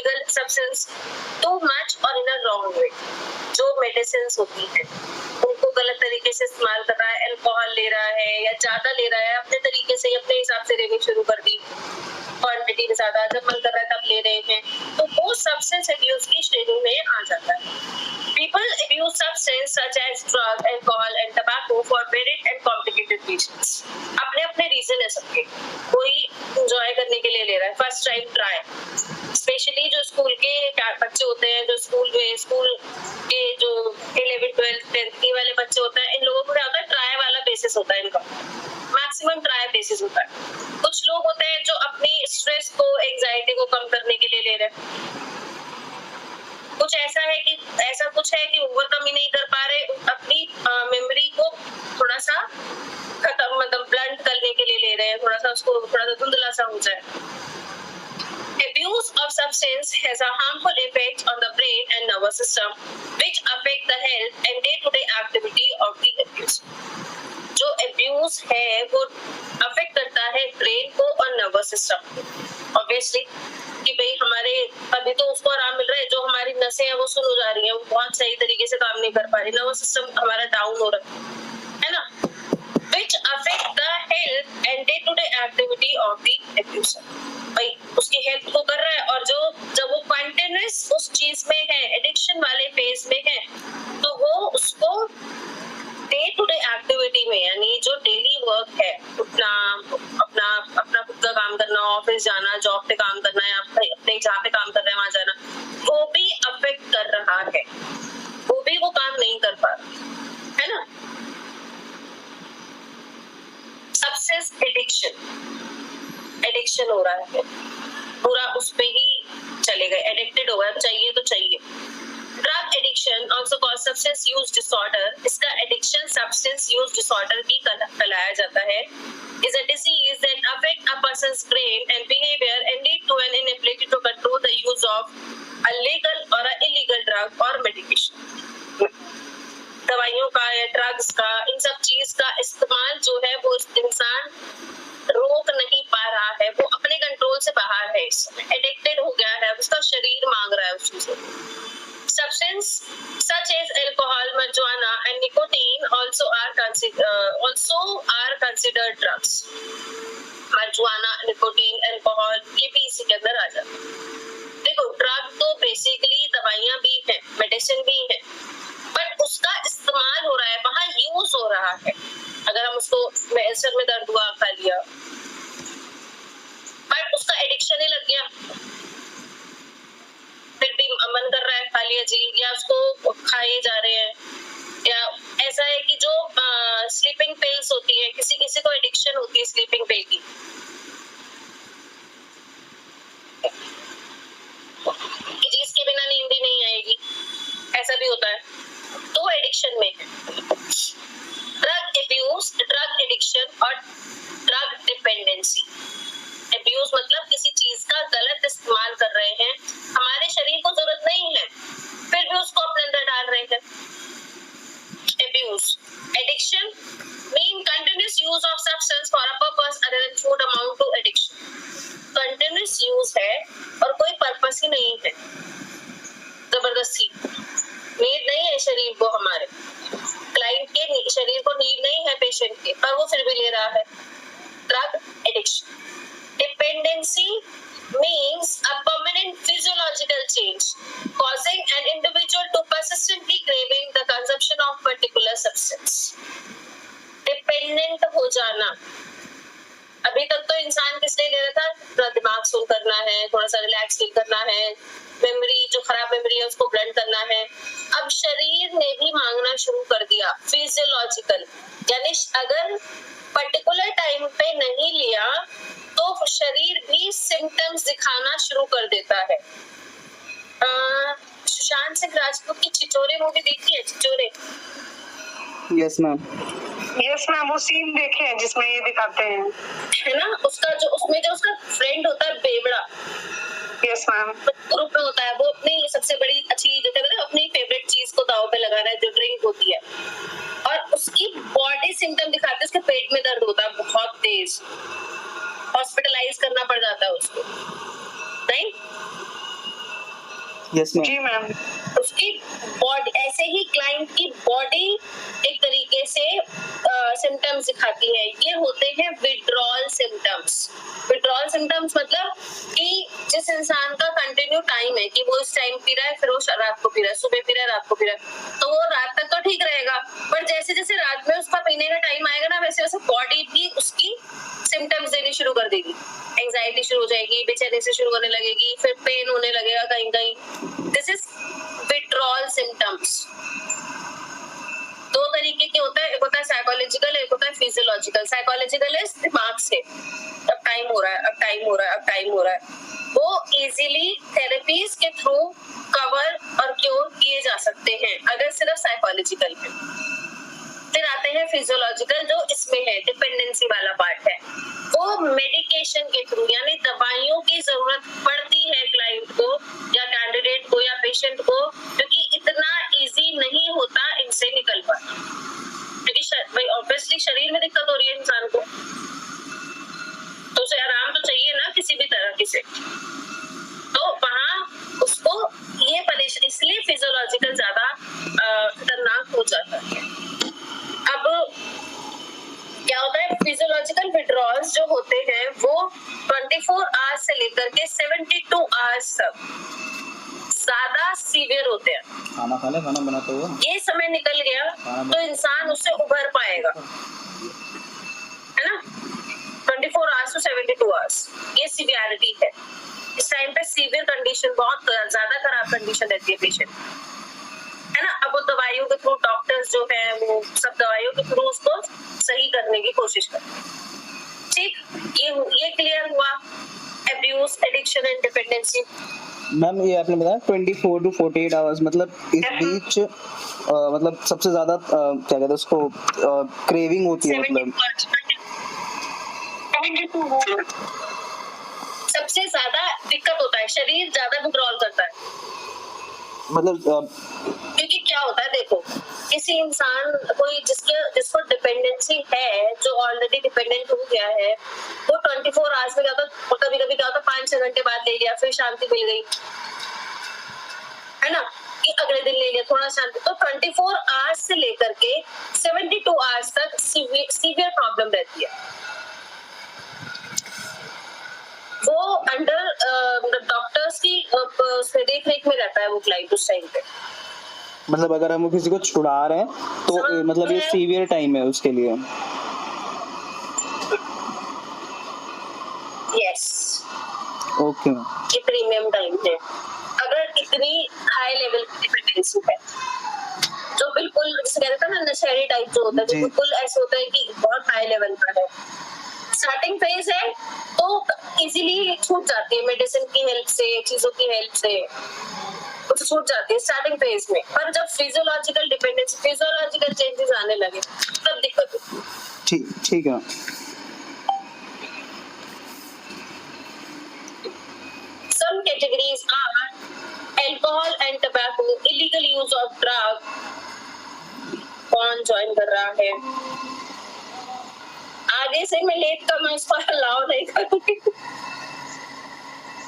Illegal substance too much और इन a wrong way. जो medicine होती है उनको गलत तरीके से इस्तेमाल कर रहा है, अल्कोहल ले रहा है या ज्यादा ले रहा है, अपने तरीके से अपने हिसाब से लेनी शुरू कर दी, क्वांटिटी में ज्यादा, जब मन कर रहा है तब ले रहे हैं, तो वो सब्सटेंस अब्यूज की श्रेणी में आ जाता है। People abuse substances such as drugs, alcohol and tobacco for varied and complicated reasons. अपने रीजन है सबके। कोई एंजॉय करने के लिए ले रहा है, फर्स्ट टाइम ट्राई। स्पेशली जो स्कूल के बच्चे होते हैं, जो स्कूल के जो 11, 12, 10 वाले बच्चे होते हैं, इन लोगों को क्या होता है, ट्राई वाला बेसिस होता है इनका, मैक्सिमम ट्राई बेसिस होता है। कुछ लोग होते हैं जो अपनी स्ट्रेस को, एंजाइटी को कम करने के लिए ले रहे हैं। कुछ ऐसा कुछ है कि ओवरकम ही नहीं कर पा रहे, अपनी मेमोरी को थोड़ा सा खत्म, मतलब ब्लंट करने के लिए ले रहे हैं, थोड़ा सा धुंधला सा हो जाए। Abuse of substance has a harmful effect on the brain and nervous system, which affect the health and day-to-day activity of the abuse. जो abuse है वो अफेक्ट करता है ब्रेन को और नर्वस सिस्टम को। ऑब्वियसली कि भाई हमारे अभी तो उसको आराम मिल रहा है, जो हमारी नसें हैं वो सुन हो जा रही हैं, वो बहुत सही तरीके से काम नहीं कर पा रही, नर्वस सिस्टम हमारा डाउन हो रहा है ना, which affect the health and day-to-day activity of the abuser। भाई उसकी हेल्थ को कर रहा है, और जब वो कंटिन्यूअस उस चीज में है, एडिक्शन वाले फेज में है, तो वो उसको डे टू डे एक्टिविटी में, यानी जो डेली वर्क है, उठना, अपना खुद का काम करना, ऑफिस जाना, जॉब पे काम करना या अपने जहाँ पे काम कर रहे हैं वहां जाना, वो भी अफेक्ट कर रहा है, वो काम नहीं कर पा रहा है ना। सब्सटेंस एडिक्शन हो रहा है, पूरा उस पे ही चले गए, एडिक्टेड हो गए, चाहिए तो चाहिए। Drug addiction also called substance use disorder, इसका एडिक्शन सब्सटेंस यूज डिसऑर्डर भी कहलाया जाता है, is a disease that affect a person's brain and behavior and lead to an inability to control the use of a legal or a illegal drug or medication। दवाइयों का या drugs का, इन सब चीज का इस्तेमाल जो है वो इंसान रोक नहीं पा रहा है, वो अपने कंट्रोल से बाहर है, एडिक्टेड हो गया है, उसका शरीर मांग रहा है उस चीज को। Substance such as alcohol, marijuana and nicotine also are considered drugs। marijuana, nicotine, alcohol ये भी इसी के अंदर आ जाता है। देखो ड्रग तो बेसिकली दवाइयां भी हैं, मेडिसिन भी है, बट उसका इस्तेमाल हो रहा है, वहाँ यूज हो रहा है। अगर हम उसको सर में दर्द हुआ खा लिया, बट उसका एडिक्शन ही लग गया, फिर भी मन कर रहा है खा लिया जी, या उसको खाए जा रहे हैं। या ऐसा है कि जो स्लीपिंग पिल्स होती है, किसी किसी को एडिक्शन होती है स्लीपिंग पिल की, कि इसके बिना नींद ही नहीं आएगी, ऐसा भी होता है, तो एडिक्शन में है। ड्रग एब्यूज, ड्रग एडिक्शन और ड्रग डिपेंडेंसी। एब्यूज मतलब किसी चीज का गलत इस्तेमाल कर रहे हैं, हमारे शरीर को जरूरत नहीं है फिर भी उसको अपने अंदर डाल रहे हैं। Abuse, addiction mean continuous use of substance for a purpose other than food amount to addiction. Continuous use है और कोई पर्पस ही नहीं है, जबरदस्ती नीड नहीं है शरीर को, हमारे क्लाइंट के शरीर को नीड नहीं है पेशेंट के, पर वो फिर भी ले रहा है। Drug addiction. Dependency means a permanent physiological change causing an individual to persistently craving the consumption of particular substance। Dependent हो जाना, अभी तक तो इंसान किस लिए ले रहा था, थोड़ा दिमाग सुन करना है, थोड़ा सा रिलैक्स फील करना है, मेमोरी जो खराब मेमोरी है उसको ब्लेंड करना है। अब शरीर ने भी मांगना शुरू कर दिया फिजियोलॉजिकल, यानी अगर पर्टिकुलर टाइम पे नहीं लिया तो शरीर भी सिम्टम्स दिखाना शुरू कर देता है। सुशांत सिंह राजपूत की छिछोरे मूवी देखी है? Chhichhore? Yes ma'am. Yes ma'am, वो सीन देखे हैं जिसमें ये दिखाते हैं, है ना, उसका जो उसमें जो उसका फ्रेंड होता है बेवड़ा, यस मैम, ग्रुप में होता है, वो अपनी सबसे बड़ी अच्छी जो कहते हैं अपनी फेवरेट चीज को दाव पे लगा रहा है, जो ड्रिंक होती है, और उसकी बॉडी सिम्टम दिखाते हैं, उसके पेट में दर्द होता है बहुत तेज, हॉस्पिटलाइज करना पड़ जाता है उसको, नहीं? Yes ma'am. जी मैम। उसकी बॉडी, ऐसे ही क्लाइंट की बॉडी एक तरीके से सिम्टम्स दिखाती है। ये होते हैं विड्रॉल सिम्टम्स। विड्रॉल सिम्टम्स मतलब कि जिस इंसान का कंटिन्यू टाइम है कि वो इस टाइम पी रहा है, फिर वो रात को पी रहा है, सुबह पी रहा है, रात को पी रहा है, तो वो रात तक तो ठीक रहेगा, पर जैसे जैसे रात में उसका पीने का टाइम आएगा ना, वैसे वैसे बॉडी भी उसकी सिम्टम्स देनी शुरू कर देगी। एंजाइटी शुरू हो जाएगी, बेचैनी से शुरू होने लगेगी, फिर पेन होने लगेगा कहीं कहीं। This is withdrawal symptoms. दो तरीके के होता है, एक होता है साइकोलॉजिकल, एक होता है फिजियोलॉजिकल। साइकोलॉजिकल इज दिमाग से अब टाइम हो रहा है, अब टाइम हो रहा है, अब टाइम हो रहा है, वो इजीली थेरेपीज के थ्रू कवर और क्योर किए जा सकते हैं अगर सिर्फ साइकोलॉजिकल है। फिर आते हैं फिजियोलॉजिकल, जो इसमें है डिपेंडेंसी वाला पार्ट है। वो मेडिकेशन के थ्रू, यानी दवाइयों की जरूरत पड़ती है क्लाइंट को या कैंडिडेट को या पेशेंट को, क्योंकि इतना इजी नहीं होता इनसे निकल पाना, क्योंकि भाई ऑब्वियसली शरीर में दिक्कत हो रही है इंसान को, तो उसे आराम तो चाहिए ना किसी भी तरह से। तो वहां उसको ये परेशानी, इसलिए फिजियोलॉजिकल ज्यादा खतरनाक हो जाता है। अब क्या होता है, फिजियोलॉजिकल विड्रॉल्स जो होते हैं वो 24 आवर्स से लेकर के 72 आवर्स तक ज्यादा सीवियर होते हैं। खाना खा ले, खाना बनाते हुए ये समय निकल गया तो इंसान उससे उभर पाएगा, है ना। 24 आवर्स टू 72 आवर्स ये सीवियरिटी है। इस टाइम पे सीवियर कंडीशन, बहुत ज्यादा खराब कंडीशन रहती है पेशेंट, है ना। अब वो दवाइयों के थ्रू, डॉक्टर्स जो है वो सब दवाइयों के थ्रू उसको सही करने की कोशिश करते हैं। ठीक, ये क्लियर हुआ abuse, addiction and dependency. Ma'am. ये आपने बताया 24 to 48 आवर्स, मतलब इस बीच मतलब सबसे ज्यादा क्या कहते हैं उसको, क्रेविंग होती है, मतलब सबसे ज्यादा दिक्कत होता है, शरीर ज्यादा विड्रॉल करता है। मतलब क्योंकि क्या होता है, देखो किसी इंसान कोई जिसको डिपेंडेंसी है, जो ऑलरेडी डिपेंडेंट हो गया है, वो 24 आवर्स में क्या होता है, कभी कभी क्या होता है 5-6 घंटे बाद ले लिया, फिर शांति मिल गई, है ना, कि अगले दिन ले लिया थोड़ा शांति। तो 24 आवर्स से लेकर के 72 आवर्स तक सीवियर प्रॉब्लम रहती है। वो अंडर डॉक्टर्स की देख रेख में रहता है वो क्लाइंट उस टाइम पे। मतलब अगर हम किसी को छुड़ा रहे हैं तो मतलब ये सीवियर टाइम है उसके लिए। Yes, okay. ये प्रीमियम टाइम है अगर इतनी हाई लेवल की डिपेंडेंसी है, जो बिल्कुल जैसे कहते हैं ना नशेड़ी टाइप जो होता है, जो बिल्कुल ऐसे होता है कि बहुत हाई लेवल पर है। स्टार्टिंग फेज है तो इजीली छूट जाती है, मेडिसिन की हेल्प से, चीजों की हेल्प से कुछ छूट जाती है स्टार्टिंग फेज में। पर जब फिजियोलॉजिकल डिपेंडेंसी, फिजियोलॉजिकल चेंजेस आने लगे तब दिक्कत होती है। ठीक है। Some categories are alcohol and tobacco, illegal use of drug। कौन ज्वाइन कर रहा है? आगे से मैं लेट का मैं इसको अलाउ नहीं करूंगी।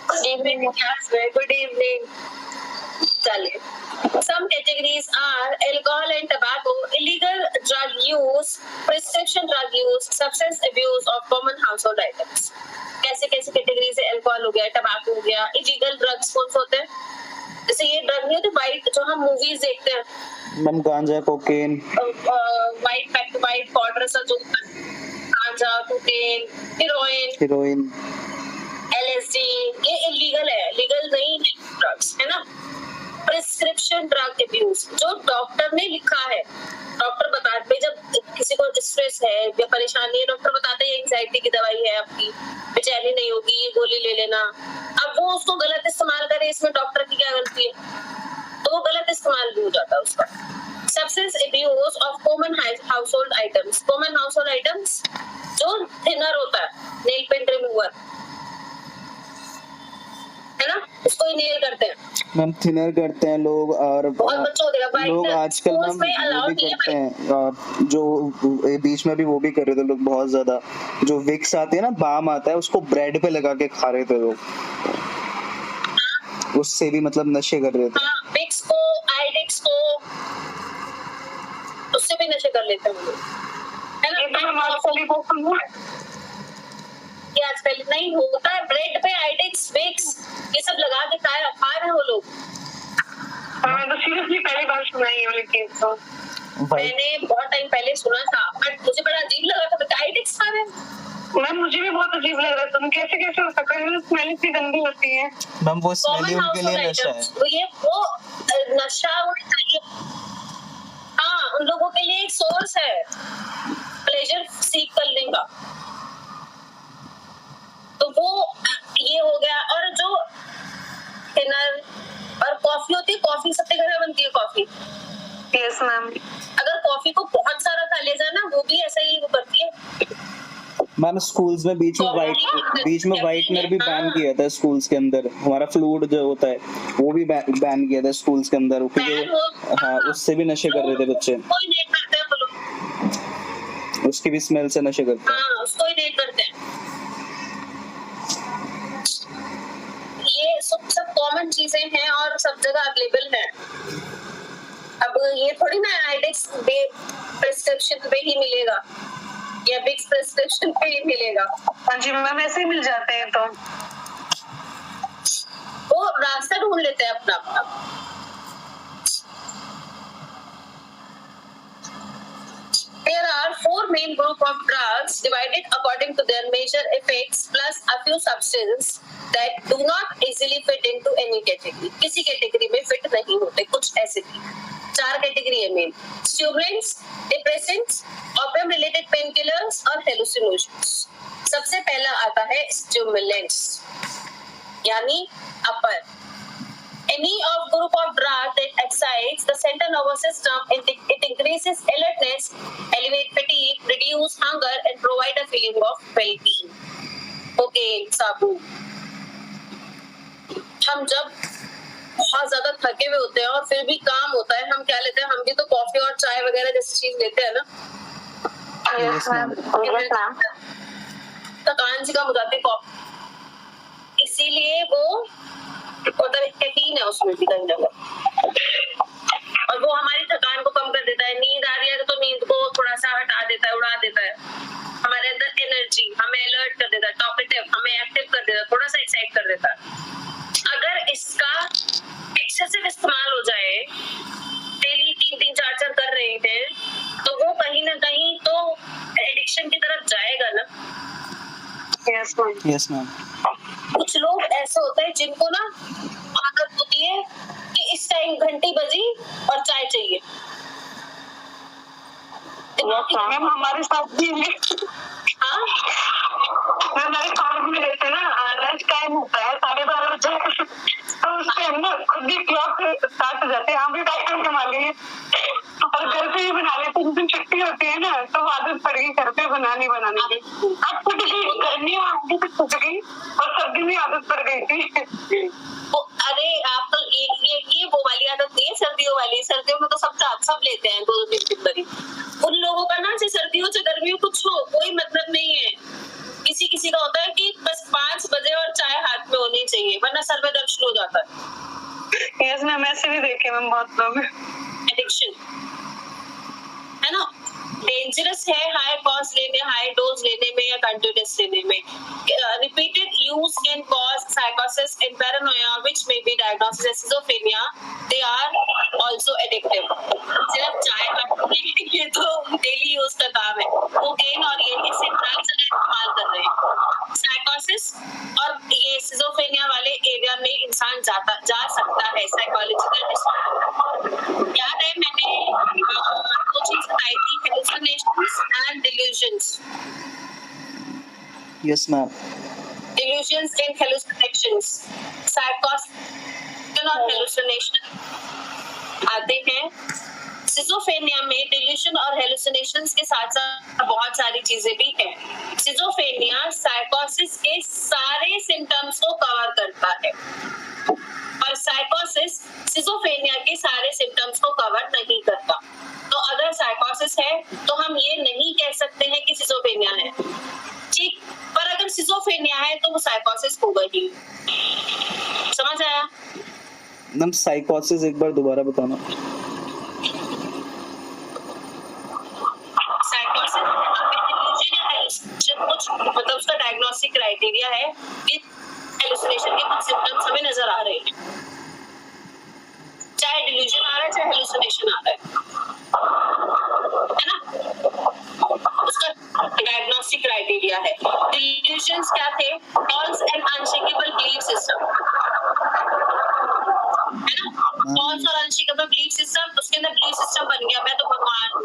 गुड इवनिंग क्लास में, गुड इवनिंग। चलिए, some categories are alcohol and tobacco, illegal drug use, prescription drug use, substance abuse of common household items। कैसे कैसे कैटेगरीज है? अल्कोहल हो गया, टबैको हो गया, इलीगल ड्रग्स कौन से होते हैं? जैसे ये ड्रग नहीं होते वाइट, जो हम मूवीज देखते हैं, मैम गांजा, कोकेन, वाइट पाउडर सा जो गांजा, कोकेन, हेरोइन, LSD, ये इलीगल है, लीगल नहीं है ड्रग्स, है ना। प्रिस्क्रिप्शन ड्रग अब्यूज, जो डॉक्टर ने लिखा है, डॉक्टर बताते जब किसी को स्ट्रेस है या परेशानी है, डॉक्टर बताते हैं एंजाइटी की दवाई है आपकी, बेचैनी नहीं होगी, ये गोली ले लेना। अब वो उसको गलत इस्तेमाल करे, इसमें डॉक्टर की क्या गलती है? तो वो गलत इस्तेमाल भी हो जाता है उसका। Substance abuse of common household items, common household items जो थिनर होता है, नेल पेंट रिमूवर, है ना, उसको इनेल करते हैं मैम, थिनर करते हैं लोग, और बहुत बच्चों को लोग आजकल ना वो भी करते हैं, और जो बीच में भी वो भी कर रहे थे लोग बहुत ज्यादा, जो विक्स आती है ना, बाम आता है, उसको ब्रेड पे लगा के खा रहे थे लोग। उससे भी मतलब नशे कर रहे थे। हाँ, विक्स को, आइडेक्स को, उससे भी नशे कर लेते हैं हम लोग, है ये तो मैं ना। आजकल ही बहुत सुन रही हूँ। ये आजकल नहीं होता है, ब्रेड पे आइडेक्स, विक्स ये सब लगा के खा रहे हैं वो लोग। मैं तो सीरियसली पहली बार सुना है ये वाली चीज तो। मैंने बहुत टाइम पहले सुना था, बट मुझे बड़ा अजीब लगा था, आइडेक्स खा रहे हैं। मैम मुझे भी बहुत अजीब लग रहा है, तुम कैसे हो सकता है, स्मेल इतनी गंदी होती है। मैम वो स्मेल ही कॉमन उनके लिए नशा है। ये वो नशा हाँ, उन लोगों के लिए एक सोर्स है प्लेजर सीख करने का, तो वो ये हो गया। और जो डिनर और कॉफी होती है, कॉफी सबके घर में बनती है कॉफी। Yes ma'am. अगर कॉफी को बहुत सारा खा ले जाए ना, वो भी ऐसा ही वो करती है। मैम स्कूल्स में बीच में व्हाइटनर भी बैन किया था स्कूल्स के अंदर। हमारा फ्लूइड जो होता है वो भी बैन किया था स्कूल्स के अंदर, क्योंकि हाँ उससे भी नशे कर रहे थे बच्चे। कोई नहीं करते हैं वो लोग, उसकी भी स्मेल से नशे करते हैं। हाँ उसको ही नहीं करते हैं। ये सब कॉमन चीजें हैं और सब जगह अवेलेबल है। अब ये थोड़ी ना आइडेक्स प्रिस्क्रिप्शन पे ही मिलेगा या विक्स प्रिस्क्रिप्शन पे ही मिलेगा। हाँ जी मैम, ऐसे ही मिल जाते हैं तो वो रास्ता ढूंढ लेते हैं अपना अपना। There are four main group of drugs divided according to their major effects plus a few substances that do not easily fit into any category. किसी कैटेगरी में फिट नहीं होते, कुछ ऐसे भी 4 कैटेगरी है main: stimulants, depressants, opium related pain killers और हेलुसिनोजेंस। सबसे पहला आता है स्टिमुलेंट्स, यानी अपर। Any of group of drugs that excites the central nervous system, it increases alertness, elevate fatigue, reduce hunger, and provide a feeling of well-being. Cocaine, साबु। हम जब बहुत ज्यादा थके हुए होते हैं और फिर भी काम होता है, हम क्या लेते हैं? हम भी तो कॉफी और चाय वगैरह जैसी चीज लेते हैं ना। Yes ma'am. थकान से कम हो जाती है कॉफी, इसीलिए वो मतलब कैफीन है उसमें भी कहीं ना कहीं, और वो हमारी थकान को कम कर देता है। नींद आ रही है तो नींद को थोड़ा सा हटा देता है, उड़ा देता है। हमारे अंदर एनर्जी, हमें अलर्ट कर देता है, टॉकेटिव, हमें एक्टिव कर देता है, थोड़ा सा एक्साइट कर देता है। अगर इसका एक्सेसिव इस्तेमाल हो जाए, डेली 3-3, 4-4 कर रहे हैं, तो वो कहीं ना कहीं तो एडिक्शन की तरफ जाएगा ना। Yes ma'am. Yes ma'am. कुछ लोग ऐसे होते हैं जिनको ना आदत होती है कि इस टाइम घंटी बजी और चाय चाहिए। मैम हमारे साथ भी हाँ, हमारे कॉलेज में रहते ना, लंच टाइम होता है 12:30 बजे, तो उस टाइम ना खुद ही क्लॉक स्टार्ट हो जाते हैं। हम भी टाइम कमा लिए और घर पे ही बना लेते हैं। जिस दिन छुट्टी होती है ना, तो आदत पड़ गई घर पे बनाने की। अब खुद की गर्मियाँ आगे तक छूट गई और सर्दी में आदत पड़ गई थी। अरे आप तो ये वो वाली आदत नहीं है, सर्दियों वाली। सर्दियों में तो सब लेते हैं 2-2 दिन भरी। उन लोगों का ना, सर्दियों से गर्मियों कुछ हो कोई मतलब नहीं है। किसी का होता है कि बस 5 बजे और चाय हाथ में होनी चाहिए, वरना सर में दर्द शुरू हो जाता है। यस मैम, ऐसे भी देखे मैम बहुत लोग। एडिक्शन है ना, डेंजरस है हाई कॉस्ट लेने, हाई डोज लेने में या कंटिन्यूअस लेने में। रिपीटेड यूज कैन कॉज साइकोसिस and paranoia which may be diagnosis as schizophrenia. They are also addictive. सिर्फ चाय ये तो डेली यूज का काम है। कोकेन और ये इससे ड्रग्स अगर इस्तेमाल कर रहे हैं, साइकोसिस और ये शिज़ोफ्रेनिया वाले एरिया में इंसान जा सकता है। साइकोलॉजिकल डिसऑर्डर याद है मैंने 2 चीज बताई थी, hallucinations and delusions. Yes ma'am. Delusions and hallucinations. Psychosis और hallucination आते हैं। सिजोफ्रेनिया में डिल्यूशन और हेलुसिनेशंस के साथ साथ बहुत सारी चीजें भी हैं। सिजोफ्रेनिया साइकोसिस के सारे सिम्टम्स को कवर करता है और साइकोसिस सिजोफ्रेनिया के सारे सिम्टम्स को कवर नहीं करता। तो अगर साइकोसिस है तो हम ये नहीं कह सकते हैं कि सिजोफ्रेनिया है, ठीक। पर अगर सिजोफ्रेनिया है तो वो साइकोसिस होगा ही। समझ आया? मैम साइकोसिस एक बार दोबारा बताना। साइकोसिस डिल्यूजन या हेलुसिनेशन कुछ मतलब उसका डायग्नोस्टिक क्राइटेरिया है कि हेलुसिनेशन के कुछ सिम्टम्स हमें नजर आ रहे हैं, चाहे डिल्यूजन आ रहा है चाहे हेलुसिनेशन आ रहा है ना। उसका डायग्नोस्टिक क्राइटेरिया है। डिल्यूजन्स क्या थे? False and unshakeable belief system, है ना। फॉल्स और अनशेकेबल बिलीफ सिस्टम, उसके अंदर बिलीफ सिस्टम बन गया मैं तो भगवान हूं,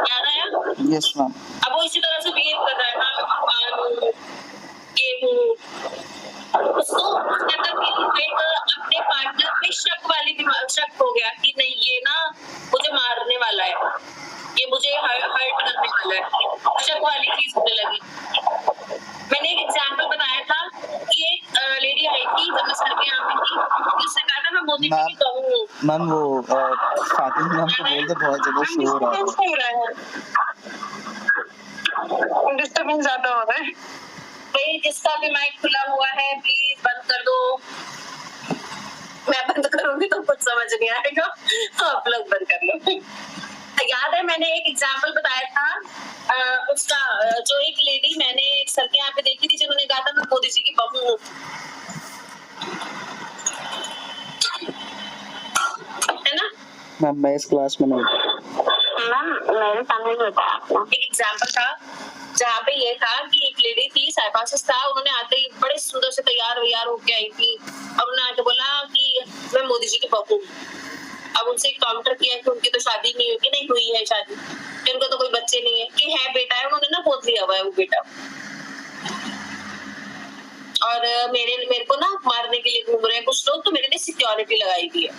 याद आया? Yes ma'am. अब वो इसी तरह से बिहेव कर रहा है, हाँ मैं भगवान हूँ, ये हूँ। उसको उसके अंदर एक अपने पार्टनर में शक वाली शक हो गया कि नहीं ये ना मुझे मारने वाला है, ये मुझे हर्ट करने वाला है, शक वाली चीज होने लगी। मैंने एक एग्जांपल बताया था कि एक लेडी आई थी जब मैं सर के यहाँ पे थी, उसने कहा था मैं मोदी जी की बहू हूँ। मैम वो फातिमा मैम को बोल दे बहुत ज्यादा शोर आ रहा है। डिस्टर्बेंस ज्यादा हो रहा है। भाई जिसका भी माइक खुला हुआ है प्लीज बंद कर दो। मैं बंद करूंगी तो कुछ समझ नहीं आएगा, आप लोग बंद कर लो। याद है मैंने एक एग्जांपल बताया था उसका, जो एक लेडी मैंने एक सर के यहाँ पे देखी थी जिन्होंने कहा था मैं मोदी जी की बहू हूँ, है ना। मैम मैं इस क्लास में नहीं। मैम मेरे सामने भी होता है। एक एग्जांपल था जहाँ पे ये था कि एक लेडी थी, साइकोसिस था, उन्होंने आते ही बड़े सुंदर से तैयार होके आई थी। अब उन्होंने आके बोला कि मैं मोदी जी की बहू हूँ। अब उनसे काउंटर किया कि उनकी तो शादी नहीं होगी, नहीं हुई है शादी, उनको तो कोई बच्चे नहीं है, कि है बेटा है, उन्होंने ना गोद लिया हुआ है वो बेटा, और मेरे को ना मारने के लिए घूम रहे हैं कुछ लोग, तो मेरे लिए सिक्योरिटी लगाई हुई है।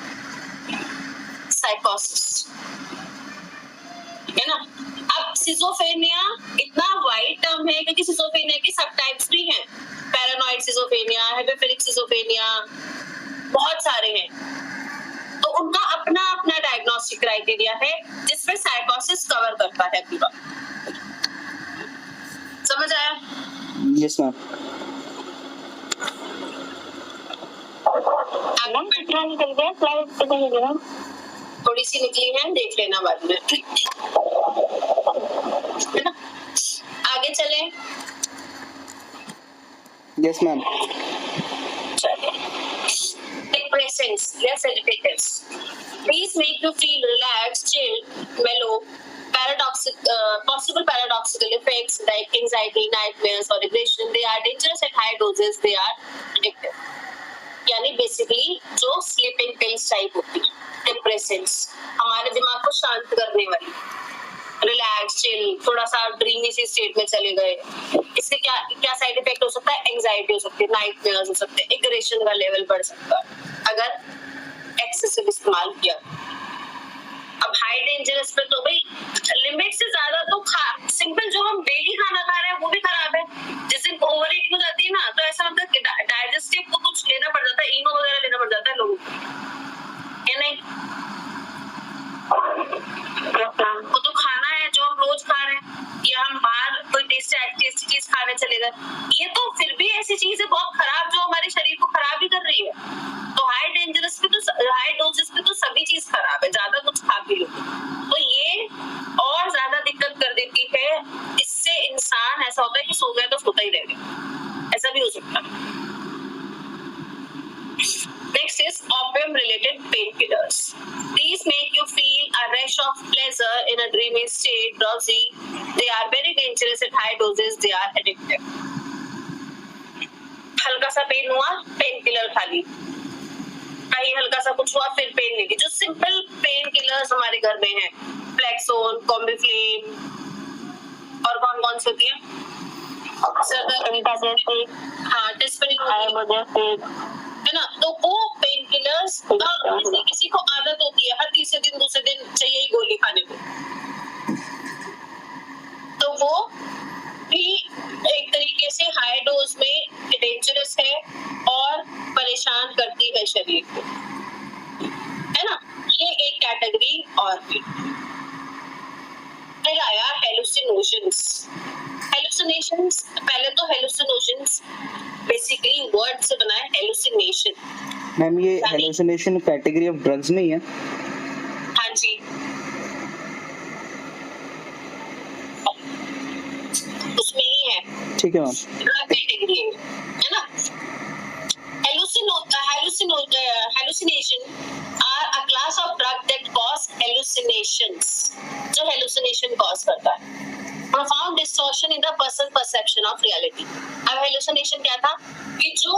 साइकोसिस, है ना। अब सिजोफ्रेनिया इतना वाइड टर्म है क्योंकि सिजोफ्रेनिया के सब टाइप्स भी हैं, पैरानॉइड सिजोफ्रेनिया, हेमिफेरिक सिजोफ्रेनिया, बहुत सारे हैं। तो उनका अपना अपना डायग्नोस्टिक क्राइटेरिया है जिसमें साइकोसिस कवर करता है पूरा। समझ आया? Yes ma'am. निकल गया स्लाइड पे कहीं गया, थोड़ी सी निकली है, देख लेना बाद में, है ना। आगे चले। Yes ma'am. Depressants, they are sedatives. These make you feel relaxed, chill, mellow. Possible paradoxical effects like anxiety, nightmares, or aggression. They are dangerous at high doses. They are addictive. यानी बेसिकली जो sleeping pills type होती है, depressants, हमारे दिमाग को शांत करने वाली, रिलैक्स, चिल, थोड़ा सा ड्रीमी सी स्टेट में चले गए। इससे क्या क्या साइड इफेक्ट हो सकता है? एंजाइटी हो सकती है, नाइटमेयर्स हो सकते हैं, एग्रेशन का लेवल बढ़ सकता है अगर एक्सेसिव इस्तेमाल किया। अब हाई डेंजरस पे तो भाई लिमिट से ज्यादा तो सिंपल जो हम डेली खाना खा रहे हैं वो भी खराब है। जिस दिन ओवर ईटिंग हो जाती है ना, तो ऐसा मतलब कि डाइजेस्टिव को कुछ लेना पड़ जाता है, इनो वगैरह लेना पड़ जाता है लोगों को, या नहीं। वो तो खाना है जो हम रोज खा रहे हैं, या हम बाहर कोई टेस्टी चीज खाने चले गए, ये तो फिर भी ऐसी चीज है बहुत खराब जो हमारे शरीर को खराब ही कर रही है। तो हाई डेंजरस पे तो हाई डोजेस पे तो सभी चीज खराब है, ज्यादा कुछ खा भी लो तो ये और ज्यादा दिक्कत कर देती है। इससे इंसान ऐसा होता है कि सो गया तो सोता ही रह गया, ऐसा भी हो सकता है। Next is opium-related painkillers. These make you feel a rush of pleasure in a dreamy state, drowsy. They are very dangerous at high doses. They are addictive. हल्का सा पेन हुआ, पेन किलर खा ली, कहीं हल्का सा कुछ हुआ फिर पेन लेगी। जो सिंपल पेन किलर्स हमारे घर में हैं, फ्लेक्सोन, कॉम्बिफ्लेम, और कौन सी होती है, हाँ टिस्पेनिन, है ना। तो वो पेन किलर्स किसी को आदत होती है हर तीसरे दिन दूसरे दिन चाहिए ही गोली खाने को, तो वो भी एक तरीके से हाई डोज में डेंजरस है और परेशान करती है शरीर को, है ना। ये एक कैटेगरी और भी। फिर आया हेलुसिनेशंस। हेलुसिनेशंस, पहले तो हेलुसिनोशंस बेसिकली वर्ड से बना है हेलुसिनेशन। मैम ये हेलुसिनेशन कैटेगरी ऑफ ड्रग्स नहीं है? हाँ जी, उसमें ही है, ठीक है मैम। ड्रग कैटेगरी है ना। Hallucination are a class of drug that cause hallucinations, जो hallucination cause करता है, profound distortion in the person's perception of reality। अब hallucination क्या था कि जो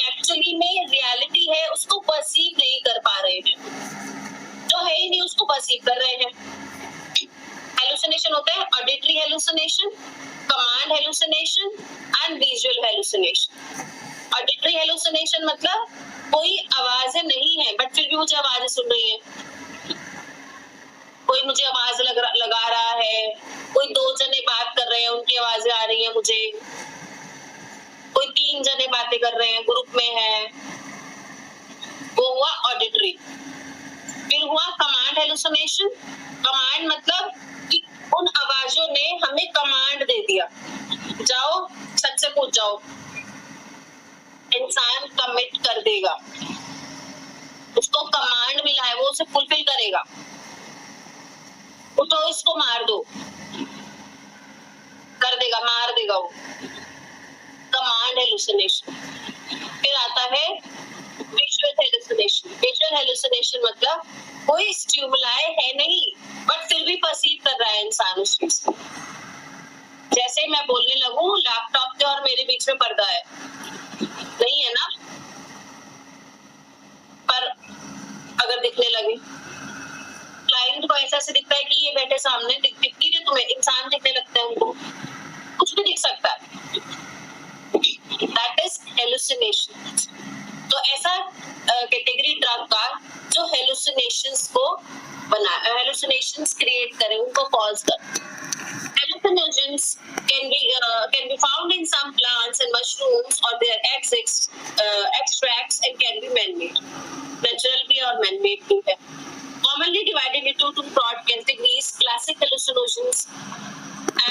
एक्चुअली में रियलिटी है उसको परसीव नहीं कर पा रहे हैं, जो है ही नहीं उसको परसीव कर रहे हैं। hallucination होता है auditory hallucination, command hallucination and visual hallucination। Auditory hallucination मतलब कोई आवाजें नहीं है बट फिर भी मुझे आवाजें सुन रही है, कोई मुझे आवाज लगा रहा है, कोई 2 जने बात कर रहे हैं उनकी आवाजें आ रही है मुझे, कोई 3 जने बातें कर रहे हैं ग्रुप में है, वो हुआ ऑडिटरी। फिर हुआ कमांड हेलुसिनेशन। कमांड मतलब कि उन आवाजों ने हमें कमांड दे दिया, जाओ सच से पूछ जाओ, इंसान कमिट कर देगा, उसको कमांड मिला है वो उसे फुलफिल करेगा, उठो इसको मार दो, कर देगा, मार देगा वो, कमांड हेलुसिनेशन। फिर आता है विजुअल हेलुसिनेशन। विजुअल हेलुसिनेशन मतलब कोई स्टिमुलाई है नहीं बट फिर भी परसीव कर रहा है इंसान उस चीज को। जैसे मैं बोलने लगूं लैपटॉप के और मेरे बीच में पर्दा है, नहीं है ना, पर अगर दिखने लगे क्लाइंट को ऐसा से दिखता है कि ये बैठे सामने, दिखती है तुम्हें, इंसान दिखने लगता है उनको, कुछ भी दिख सकता है, दैट इज हेलुसिनेशन। तो ऐसा कैटेगरी ड्रग का जो हेलुसिनेशंस को हेलुसिनेशंस क्रिएट करे, उनको कॉज करे। Hallucinogens can be found in some plants and mushrooms or their extracts and can be man-made, natural भी और man-made भी है। Commonly divided into 2 broad categories: classic hallucinogens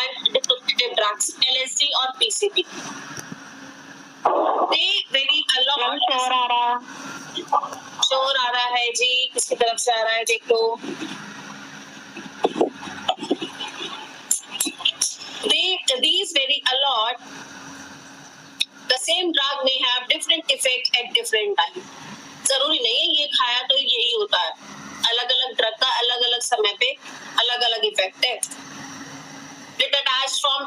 and dissociative drugs, LSD और PCP। They vary a lot। शोर आ रहा है जी, किसकी तरफ से आ रहा है देखो। These vary a lot. The same drug may have different effect at different time। जरूरी नहीं है ये खाया तो यही होता है, अलग अलग ड्रग का अलग अलग समय पे अलग अलग इफेक्ट है। Detached from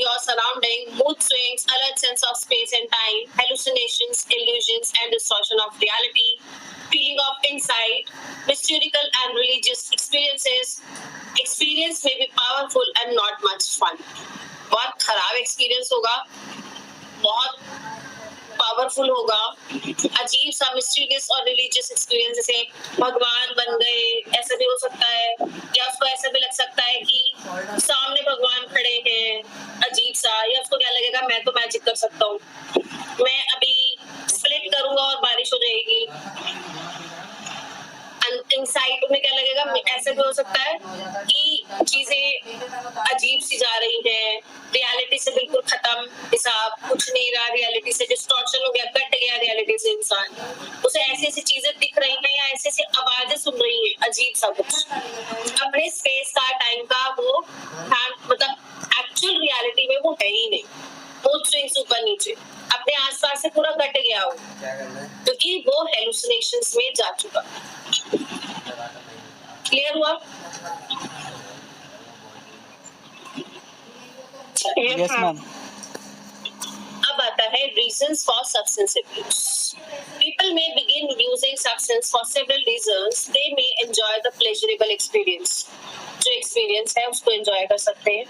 your surrounding, mood swings, alert sense of space and time, hallucinations, illusions and distortion of reality, feeling of insight, mystical and religious experiences। Experience may be powerful and not much fun। बहुत खराब experience होगा, बहुत powerful होगा, अजीब सा mysterious और religious experience, जैसे भगवान बन गए, ऐसा भी हो सकता है, या उसको ऐसा भी लग सकता है कि सामने भगवान खड़े हैं, अजीब सा, या उसको क्या लगेगा मैं तो मैजिक कर सकता हूँ, मैं अभी स्प्लिट करूंगा और बारिश हो जाएगी। इंसाइट में क्या लगेगा, ऐसा भी हो सकता है कि चीजें अजीब सी जा रही हैं, रियलिटी से बिल्कुल खत्म हिसाब, कुछ नहीं रहा, रियलिटी से डिस्टॉर्शन हो गया, कट गया रियलिटी से इंसान, उसे ऐसी ऐसी चीजें दिख रही हैं या ऐसी ऐसी आवाजें सुन रही हैं, अजीब सा कुछ, अपने स्पेस का टाइम का वो मतलब एक्चुअल रियलिटी में वो है ही नहीं, मूड स्विंग्स ऊपर नीचे, अपने आसपास से पूरा कट गया हो, क्योंकि वो हेलुसिनेशंस में जा चुका। क्लियर हुआ? Yes ma'am. अब आता है reasons for substance abuse। People may begin using substance for several reasons। They may enjoy the pleasurable experience। जो experience है उसको enjoy कर सकते हैं।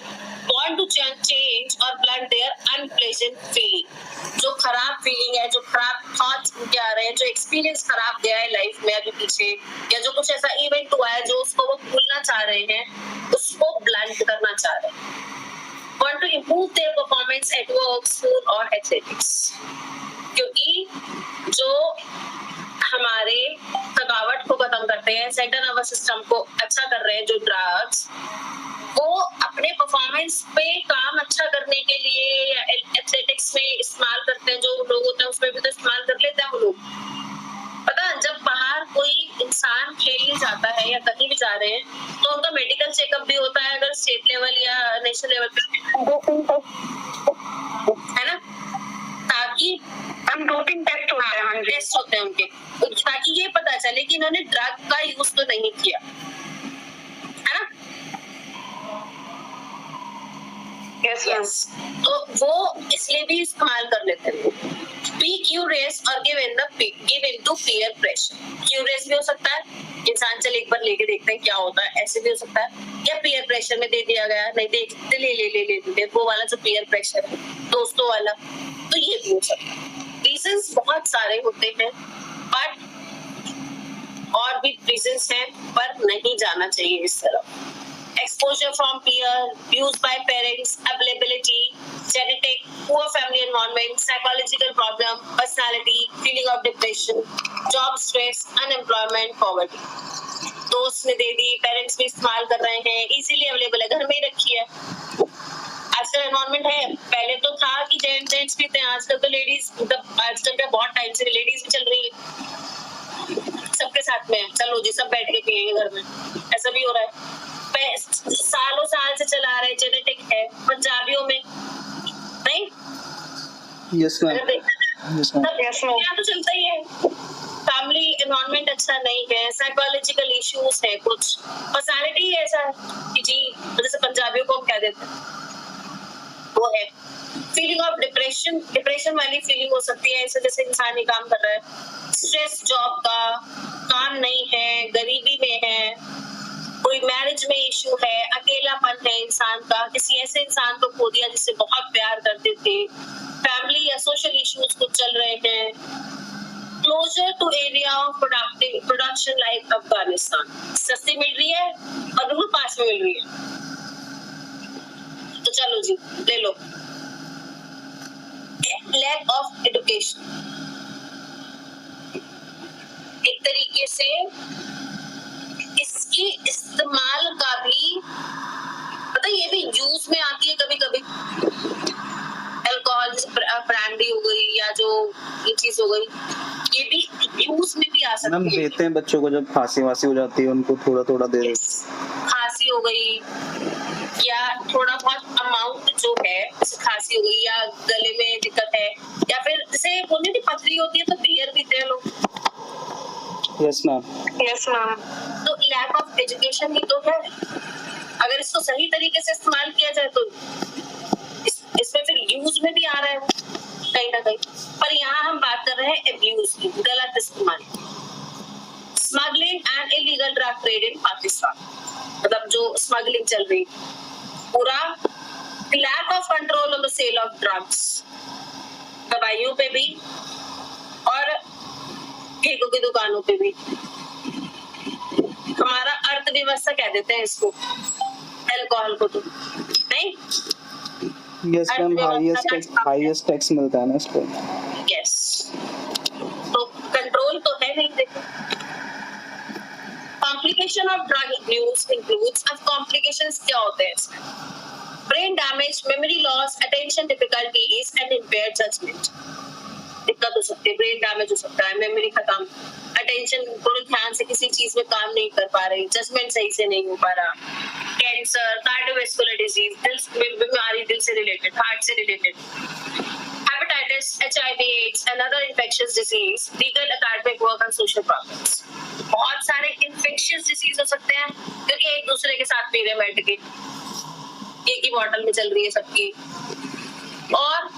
Want to change or blunt their unpleasant feeling। जो खराब feeling है, जो खराब thoughts उनके आ रहे हैं, जो experience खराब गया है life में अभी पीछे, या जो कुछ ऐसा event हुआ है जो उसको वो भूलना चाह रहे हैं, उसको blunt करना चाह रहे हैं। Want to improve their performance at work, school or athletics। क्योंकि जो हमारे थकावट को खत्म करते करते हैं, सेंट्रल नर्वस सिस्टम को अच्छा कर रहे हैं जो ड्रग्स, वो अपने परफॉर्मेंस पे काम अच्छा करने के लिए या एथलेटिक्स में इस्तेमाल करते हैं, जो लोग होते हैं उसमें भी तो इस्तेमाल कर लेते हैं वो लोग। पता है, जब बाहर कोई इंसान खेलने जाता है या कहीं भी जा रहे हैं तो उनका मेडिकल चेकअप भी होता है, अगर स्टेट लेवल या नेशनल लेवल पे, है ना, ताकि हम डोपिंग टेस्ट होते हैं, हाँ जी, टेस्ट होते हैं उनके, ताकि ये पता चले कि इन्होंने ड्रग का यूज तो नहीं किया, है ना। यस तो वो इसलिए भी इस्तेमाल कर लेते हैं। बी क्यूरियस और give in to peer pressure. Curious भी हो सकता है, इंसान चल एक बार लेके देखते हैं क्या होता है, ऐसे भी हो सकता है, या पीयर प्रेशर में दे दिया गया, नहीं देखते ले वो वाला जो पीयर प्रेशर है, दोस्तों वाला, तो ये भी हो सकता है। रीजंस बहुत सारे होते हैं, बट और भी रीजंस हैं, पर नहीं जाना चाहिए इस तरफ। Exposure from peer, abuse by parents, availability, genetic, poor family environment, psychological problem, personality, feeling of depression, job stress, unemployment, poverty. दोस्त ने दे दी, पेरेंट्स भी इस्तेमाल कर रहे हैं, इजीली अवेलेबल है, घर में ही रखी है। आजकल एनवायरमेंट है, पहले तो था कि जेंट्स भी थे, आजकल तो लेडीज, मतलब आजकल का बहुत टाइम से लेडीज भी चल रही है, सबके साथ में, चलो जी सब बैठ के पिएंगे घर में, ऐसा भी हो रहा है। सालों साल से चला रहे, जेनेटिक है पंजाबियों में, नहीं? यस मैम, यस मैम, यहाँ तो चलता ही है। फैमिली एनवायरनमेंट अच्छा नहीं है, साइकोलॉजिकल इश्यूज है, कुछ पर्सनालिटी ऐसा है कि जी, जैसे पंजाबियों को हम कह देते हैं, वो है। फीलिंग ऑफ डिप्रेशन वाली फीलिंग हो सकती है, ऐसे जैसे इंसान ही काम कर रहा है, स्ट्रेस जॉब का, काम नहीं है, गरीबी में है, कोई मैरिज में इशू है, अकेलापन है इंसान का, किसी ऐसे इंसान को खो दिया जिससे बहुत प्यार करते थे, फैमिली या सोशल इश्यूज कुछ चल रहे हैं, closer to area of production like Afghanistan, सस्ती मिल रही है और बिल्कुल पास में मिल रही है, तो चलो जी ले लो। लैक ऑफ एजुकेशन, एक तरीके से इसकी इस्तेमाल का भी पता, ये भी यूज में आती है कभी कभी, अल्कोहल ब्रांडी हो गई या जो ये चीज हो गई, ये भी यूज में भी आ सकती है। हम देते हैं बच्चों को जब खांसी वासी हो जाती है, उनको थोड़ा थोड़ा दे देते, खांसी हो गई या थोड़ा बहुत अमाउंट जो है, खांसी हो गई या गले में दिक्कत है, या फिर जैसे बोलने की पथरी होती है तो बियर पीते हैं लोग। Yes ma'am, yes ma'am. तो लैक ऑफ एजुकेशन ही तो है। अगर इसको सही तरीके से इस्तेमाल किया जाए तो इसमें फिर यूज में भी आ रहा है कहीं ना कहीं, पर यहाँ हम बात कर रहे हैं अब्यूज की, गलत इस्तेमाल। Smuggling and illegal drug trade in Pakistan, मतलब जो स्मगलिंग चल रही पूरा, lack of control on the sale of drugs, दवाइयों पे भी और ठेकों की दुकानों पे भी, हमारा अर्थव्यवस्था कह देते हैं इसको, अल्कोहल को तो नहीं। यस मैम, हाईएस्ट टैक्स मिलता है ना इसको। यस, तो कंट्रोल तो है नहीं। देखो, complication of drug use includes, अब कॉम्प्लिकेशंस क्या होते हैं इसमें? Brain damage, memory loss, attention difficulties and impaired judgement, दिक्कत हो सकती है, ब्रेन डैमेज हो सकता है, मेमोरी खत्म, अटेंशन पूरे ध्यान से किसी चीज में काम नहीं कर पा रही, जजमेंट सही से नहीं हो पा रहा, कैंसर, कार्डियोवैस्कुलर डिजीज, दिल बीमारी, दिल से रिलेटेड, हार्ट से related, hepatitis, HIV, AIDS and other infectious disease, legal, academic work and social problems. बहुत सारे इन्फेक्शियस डिजीज हो सकते हैं क्योंकि एक दूसरे के साथ पी रहे मेडिकेट, एक ही बॉटल में चल रही है सबकी, और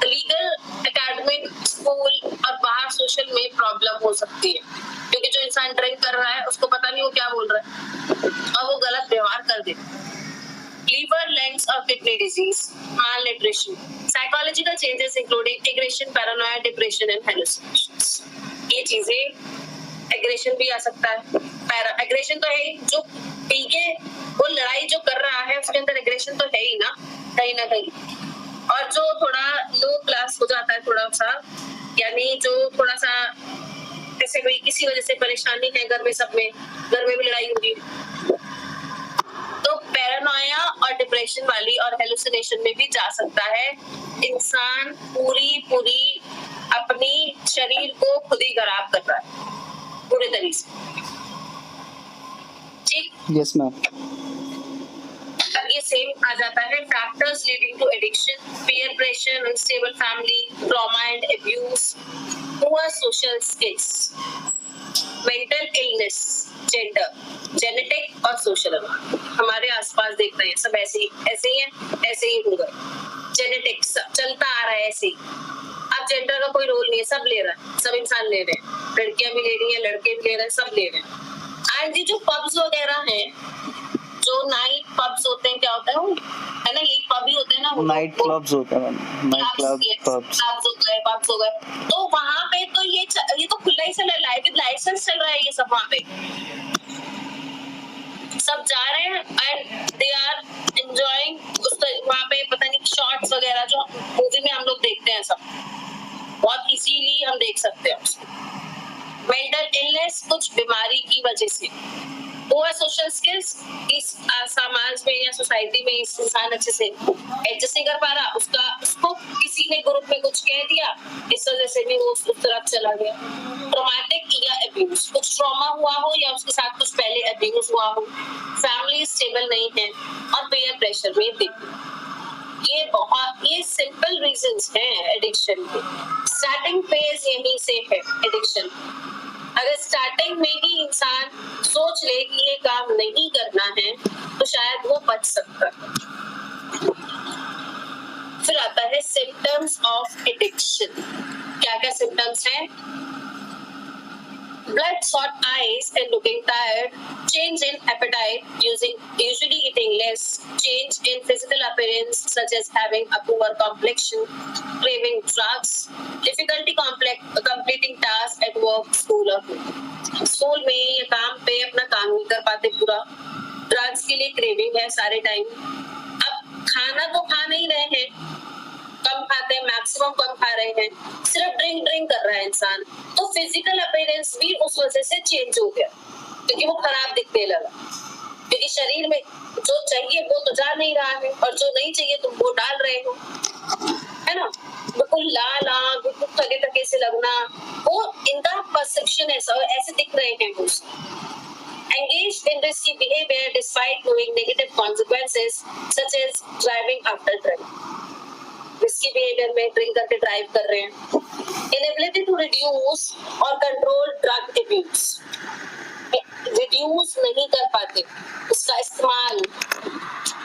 लीगल, एकेडमिक, स्कूल और बाहर सोशल में प्रॉब्लम हो सकती है क्योंकि जो इंसान ड्रिंक कर रहा है उसको पता नहीं वो क्या बोल रहा है और वो गलत व्यवहार कर दे। लीवर, लंग्स और kidney disease, malnutrition, psychological changes including aggression, paranoia, depression and hallucinations। ये चीजें, एग्रेशन भी आ सकता है, एग्रेशन तो है ही, जो पी के वो लड़ाई जो कर रहा है उसके अंदर एग्रेशन तो है ही ना कहीं, और जो थोड़ा लो क्लास हो जाता है थोड़ा सा, यानी जो थोड़ा सा से कोई किसी वजह से परेशानी है घर में, सब में घर में भी लड़ाई होगी, तो पैरानोया और डिप्रेशन वाली और हेलुसिनेशन में भी जा सकता है। इंसान पूरी अपनी शरीर को खुद ही खराब कर रहा है पूरे तरीके से। ठीक, यस मैम। अब ये सेम आ जाता है factors leading to addiction, peer pressure, unstable family, trauma and abuse, poor social skills, mental illness, gender, genetic और सोशल। हमारे आसपास देख रहे हैं सब ऐसे ही हो गए, जेनेटिक चलता आ रहा है ऐसे ही। अब जेंडर का कोई रोल नहीं है, सब ले रहा है, सब इंसान ले रहे हैं, लड़कियां भी ले रही हैं, लड़के भी ले रहे हैं, सब ले रहे हैं। एंड ये जो पब्स वगैरह हैं, जो नाइट पब्स होते हैं, क्या होता है वो, है ना, यही पब ही होते हैं ना, नाइट क्लब्स होते हैं, नाइट क्लब पब्स हो गए, तो वहां पे तो ये तो खुला ही चल रहा है, विद लाइसेंस चल रहा है ये सब। वहां पे सब जा रहे हैं एंड दे आर एंजॉयिंग। वहां पे पता नहीं शॉर्ट्स वगैरह जो मूवी में हम लोग देखते हैं, सब बहुत इजीली हम देख सकते हैं। मेंटल इलनेस कुछ बीमारी की वजह से, पुअर सोशल स्किल्स, इस समाज में या सोसाइटी में इस इंसान अच्छे से एडजस्ट नहीं कर पा रहा, उसको किसी ने ग्रुप में कुछ कह दिया, इस वजह से भी वो उस तरफ चला गया। ट्रॉमेटिक या अब्यूज, कुछ ट्रॉमा हुआ हो या उसके साथ कुछ पहले अब्यूज हुआ हो, फैमिली स्टेबल नहीं है, और पीयर प्रेशर में ये सिंपल रीजंस हैं एडिक्शन के। स्टार्टिंग फेज यहीं से है एडिक्शन। अगर स्टार्टिंग में ही इंसान सोच ले कि ये काम नहीं करना है तो शायद वो बच सकता है। फिर आता है सिम्टम्स ऑफ एडिक्शन। क्या क्या सिम्टम्स हैं? bloodshot eyes and looking tired, change in appetite, usually eating less, change in physical appearance such as having a poor complexion, craving drugs, difficulty completing tasks at work, school or home. School में या काम पे अपना काम नहीं कर पाते पूरा, ड्रग्स के लिए क्रेविंग है सारे टाइम। अब खाना तो खा नहीं रहे हैं, कम खाते हैं, मैक्सिमम कम खा रहे हैं, सिर्फ ड्रिंक कर रहा है इंसान, तो फिजिकल अपीयरेंस भी उस वजह से चेंज हो गया, क्योंकि वो खराब दिखने लगा, क्योंकि शरीर में जो चाहिए वो तो जा नहीं रहा है और जो नहीं चाहिए तुम वो डाल रहे हो, है ना। बिल्कुल लाल आंख, बिल्कुल थके से लगना, वो इनका परसेप्शन ऐसे दिख रहे हैं वो। Engaged in risky behavior despite knowing negative consequences such as driving after drink. Risky behaviour में ड्रिंक करके ड्राइव कर रहे हैं। इनएबिलिटी टू रिड्यूस और कंट्रोल ड्रग अब्यूज, रिड्यूस नहीं कर पाते उसका इस्तेमाल,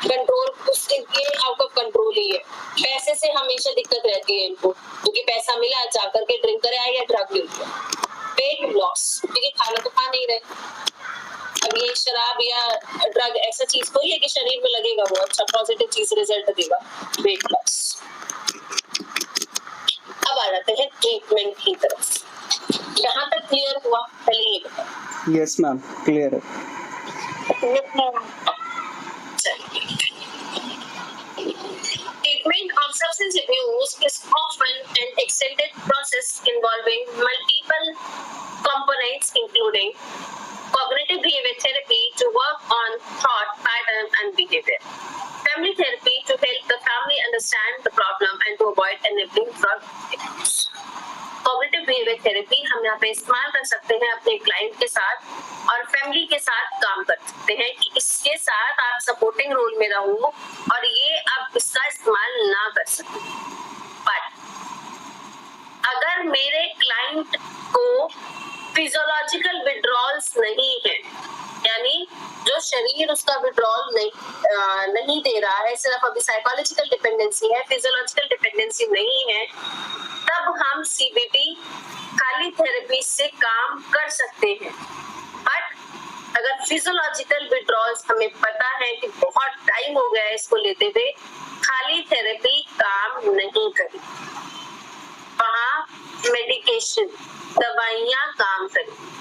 कंट्रोल उसके आउट ऑफ कंट्रोल ही है। पैसे से हमेशा दिक्कत रहती है इनको, क्योंकि पैसा मिला जा करके ड्रिंक करे आए या ड्रग ले लिया। वेट लॉस, क्योंकि खाना तो खा नहीं रहे। अब ये शराब या ड्रग ऐसा चीज कोई है कि शरीर में लगेगा वो अच्छा पॉजिटिव चीज रिजल्ट देगा, वेट लॉस। अब आ जाते हैं ट्रीटमेंट की तरफ। यहाँ तक क्लियर हुआ? पहले ये बताओ। यस मैम, क्लियर है। Treatment of substance abuse is often an extended process involving multiple components, including cognitive behavior therapy to work on thought pattern and behavior, family therapy to help the family understand the problem and to avoid enabling drug abuse. Cognitive behaviour therapy हम यहाँ पे इस्तेमाल कर सकते हैं अपने client के साथ और फैमिली के साथ काम कर सकते हैं कि इसके साथ आप सपोर्टिंग रोल में रहो और ये आप इसका इस्तेमाल ना कर सकें। बट अगर मेरे क्लाइंट को फिजियोलॉजिकल विड्रॉल्स नहीं है, यानी जो शरीर उसका विड्रॉल नहीं दे रहा है, सिर्फ अभी साइकोलॉजिकल डिपेंडेंसी है, फिजियोलॉजिकल डिपेंडेंसी नहीं है, तब हम सीबीटी खाली थेरेपी से काम कर सकते हैं। बट अगर फिजियोलॉजिकल विड्रॉल्स हमें पता है कि बहुत टाइम हो गया है इसको लेते हुए, खाली थेरेपी काम नहीं करेगी, वहाँ मेडिकेशन दवाइयाँ काम करेगी।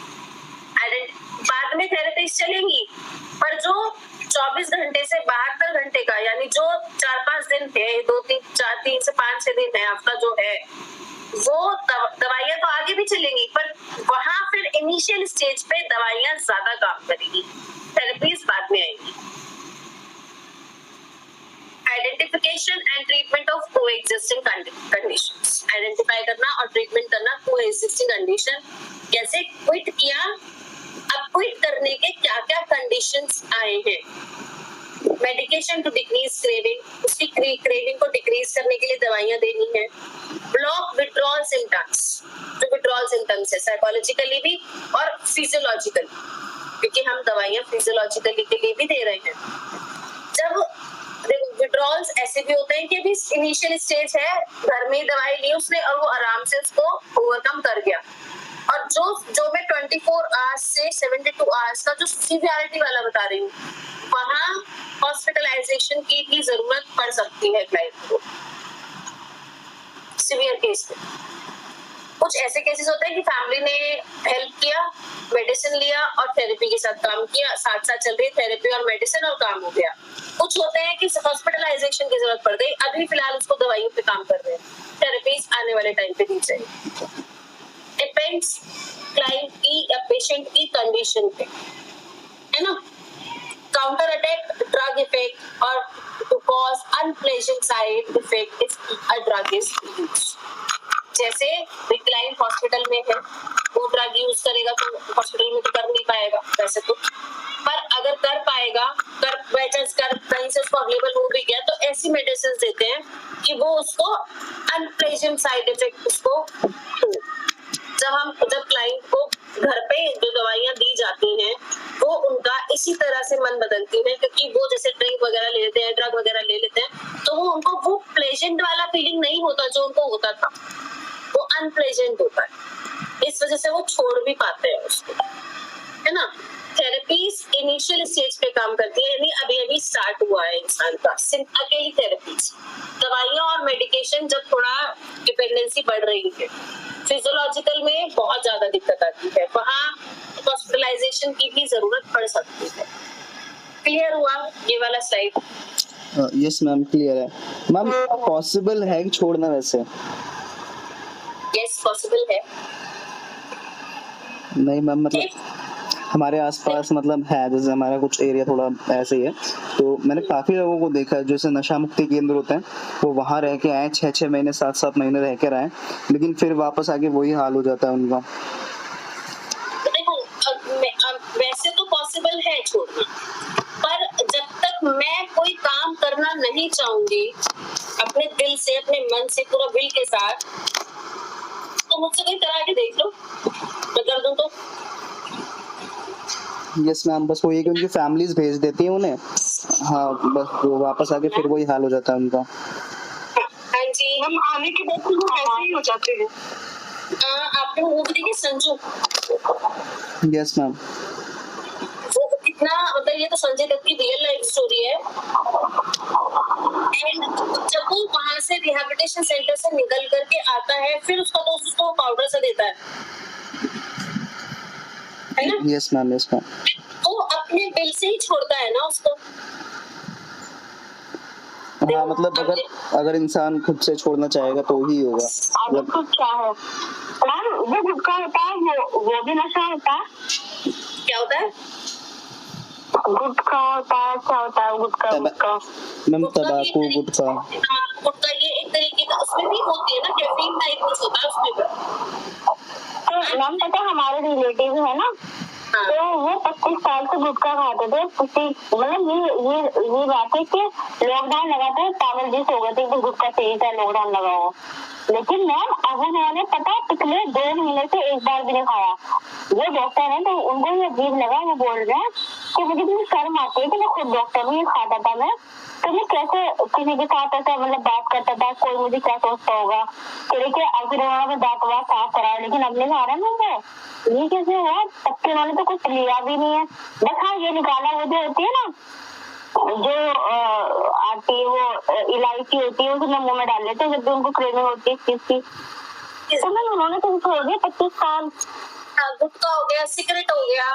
बाद में थेरेपीज चलेंगी, पर जो 24 घंटे से 72 घंटे का, यानी जो 4-5 दिन है, 3 से 5-6 दिन है, हफ्ता जो है, वो दवाइयाँ तो आगे भी चलेंगी, पर वहां फिर इनिशियल स्टेज पे दवाइयां ज्यादा काम करेगी, थेरेपीज बाद में आएंगी। Identification and treatment of coexisting conditions, identify करना और ट्रीटमेंट करना कोएग्जिस्टिंग कंडीशन, कैसे क्विट किया, अब क्विट करने के क्या क्या कंडीशंस आए हैं। मेडिकेशन टू डिक्रीज क्रेविंग, उसकी क्रेविंग को डिक्रीज करने के लिए दवाइयां देनी है। ब्लॉक विड्रॉल सिम्टम्स, जो विड्रॉल सिम्टम्स है साइकोलॉजिकली भी और फिजियोलॉजिकली, क्योंकि हम दवाइयां फिजियोलॉजिकली के लिए भी दे रहे हैं। जब विड्रॉल्स ऐसे भी होते हैं कि अभी इनिशियल स्टेज है, घर में ही दवाई ली उसने और वो आराम से उसको ओवरकम कर गया, और जो मैं 24 आवर्स से 72 आवर्स का जो सीवियरिटी वाला बता रही हूँ, वहां हॉस्पिटलाइजेशन की भी जरूरत पड़ सकती है क्लाइंट को सीवियर केस में। कुछ ऐसे केसेस होते हैं कि फैमिली ने हेल्प किया, मेडिसिन लिया और थेरेपी के साथ काम किया, साथ साथ चल रही थेरेपी और मेडिसिन और काम हो गया। कुछ होते हैं कि हॉस्पिटलाइजेशन की जरूरत पड़ गई, अभी फिलहाल उसको दवाइयों पे काम कर रहे हैं, थेरेपीज आने वाले टाइम पे दी जाएगी। डिपेंड्स क्लाइंट की या पेशेंट की कंडीशन पे, है ना। काउंटर अटैक ड्रग इफेक्ट और to cause unpleasant side effect if a drug is used. जैसे क्लाइंट हॉस्पिटल में है, वो ड्रग यूज करेगा तो हॉस्पिटल में तो कर नहीं पाएगा वैसे तो, पर अगर कर पाएगा, कर बाय चांस कर कहीं से उसको अवेलेबल हो भी गया, तो ऐसी मेडिसिन देते हैं कि वो उसको अनप्लेजेंट साइड इफेक्ट उसको हो। जब क्लाइंट को घर पे जो दवाइयां दी जाती हैं वो उनका इसी तरह से मन बदलती है, क्योंकि वो जैसे ड्रिंक वगैरह ले लेते हैं, ड्रग वगैरह ले लेते हैं, तो वो उनको वो प्लेजेंट वाला फीलिंग नहीं होता जो उनको होता था, वो अनप्लेजेंट होता है, इस वजह से वो छोड़ भी पाते हैं उसको, है ना। थेरेपीज इनिशियल स्टेज पे काम करती है, यानी अभी अभी स्टार्ट हुआ है इंसान का, अकेली थेरेपीज, दवाइयां और मेडिकेशन जब थोड़ा डिपेंडेंसी बढ़ रही है, फिजियोलॉजिकल में बहुत ज्यादा दिक्कत आती है, वहाँ हॉस्पिटलाइजेशन की भी जरूरत पड़ सकती है। क्लियर हुआ ये वाला स्लाइड? यस मैम, क्लियर है। मैम पॉसिबल है कि छोड़ना वैसे? यस पॉसिबल है। नहीं मैम, मतलब हमारे आसपास मतलब है, जैसे हमारा कुछ एरिया थोड़ा ऐसे ही है, तो मैंने काफी लोगों को देखा है जैसे नशा मुक्ति केंद्र होते हैं, वो वहाँ रह के आए 6-6 महीने 7-7 महीने रह के आए, लेकिन फिर वापस आके वही हाल हो जाता है उनका। देखो वैसे तो पॉसिबल है छोड़ना, पर जब तक मैं कोई काम करना नहीं चाहूंगी अपने दिल से, अपने मन से, पूरा विल के साथ, तो मुझसे कोई करा के देख लो, मैं कर दूं तो। यस मैम, बस वो ये कि उनकी फैमिलीज भेज देती हैं उन्हें, हाँ बस वो वापस आके फिर वही हाल हो जाता है उनका। हाँ जी, हम आने के बाद तो वो ऐसे ही हो जाते हैं। आपने मूवी देखी संजू? Yes ma'am. वो कितना, मतलब ये तो संजय दत्त की रियल लाइफ स्टोरी है, एंड जब वो वहां से रिहैबिलिटेशन सेंटर से निकल करके आता है, फिर उसका दोस्त उसको पाउडर से देता है ना? Yes ma'am, yes ma'am. वो अपने दिल से ही छोड़ता है ना उसको। हाँ मतलब अगर इंसान खुद से छोड़ना चाहेगा तो ही होगा। मतलब कुछ क्या है मैम, वो गुटखा होता है, वो भी नशा होता है। क्या होता है? गुटखा होता है, क्या होता है गुटखा? मैम तंबाकू, गुटखा ये एक तरीके का, उसमें भी होती है ना कैफीन टाइप कुछ होता है उसमें भी। तो मैम पता है हमारे रिलेटिव है ना, तो वो 25 साल से गुटखा खाते थे, मतलब ये बात है कि लॉकडाउन लगा था, पागल जैसे हो गए थे, गुटखा चाहिए था, लॉकडाउन लगा हो। लेकिन मैम अब उन्होंने पता पिछले 2 महीने से एक बार भी नहीं खाया। वो डॉक्टर है तो उनको ये अजीब लगा, वो बोल रहे हैं कि मुझे भी शर्म आती है कि मैं खुद डॉक्टर हूँ, ये खाता था मैं, तो मैं कैसे किसी के साथ ऐसा मतलब बात करता था, कोई मुझे क्या सोचता होगा। तो देखिए अब फिर उन्होंने दांत वात साफ करा, लेकिन अब नहीं खा रहा मैं, ये कैसे हुआ? तब के उन्होंने तो कुछ लिया भी नहीं है, बस हाँ ये निकाला, वो जो होती है ना, जो आती है वो इलायची होती है, उसमें मुंह में डाल लेते हैं जब भी उनको क्रेविंग होती है चीज की। तो मैम उन्होंने तो छोड़ दिया 25 साल। गुटखा हो गया, सिगरेट हो गया,